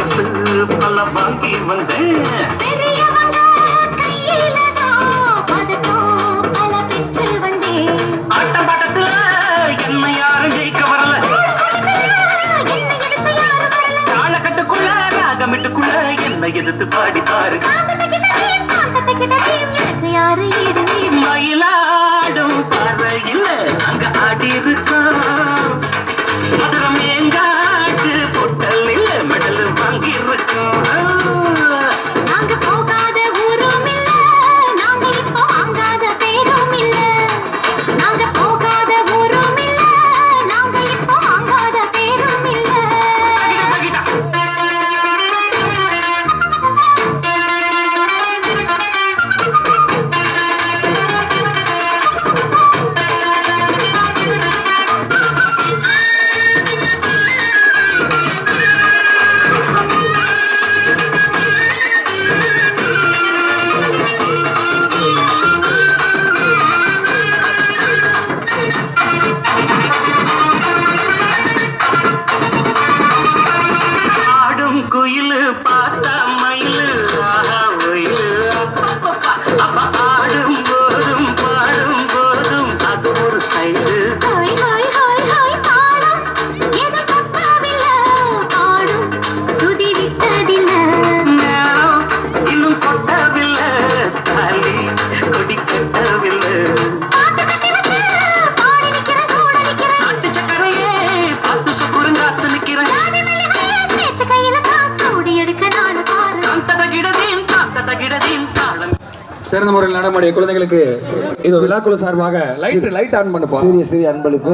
பரிசு பல வாங்கி வந்தேன். ஆட்டம் பாட்டத்துல என்ன யாரும் ஜெயிக்க வரல. காலக்கட்டுக்குள்ள ராகமிட்டுக்குள்ள என்ன எதிர்த்து பாடி பாரு. மயிலாடும் பார்வையில் அங்க ஆடி இருக்கோம். மதுரம் எங்காட்டு பொட்டல் இல்ல மெடல் வாங்கி இருக்கோம். நாங்க போகாத ஊரும் இல்ல, நாங்க இப்ப வாங்காத பேரும் இல்ல. நாங்க போகாத ஊரும் இல்ல, நாங்க இப்ப வாங்காத பேரும் இல்ல. ஆடும் குயிலு பார்த்தா மயிலு ஆஹா ஒயிலு. அப்ப ஆடும் போதும் பாடும் போதும் அது ஒரு style. Hi hi hi hi பாடும் எது பத்தாவில்ல, பாடும் சுதி விட்டதில்ல. நேரம் இன்னும் கொட்டவில்லை, தாலி கொடி கட்டவில்லை. பாட்டு கட்டி வச்சு பாடி நிக்கிறேன், கூட நிக்கிறேன். நாட்டு சக்கரையே பார்த்து சுக்குறுங்காத்து நிக்கிறேன். சேர்த்து கையில காசு ஓடி எடுக்க நானு பாரு. தகிடதீன் தாளம். சிறந்த முறையில் நடமாடிய குழந்தைகளுக்கு இது விழாக்குழு சார்பாக லைட் ஆன் பண்ணுப்போம். சிறிய அன்பளிப்பு.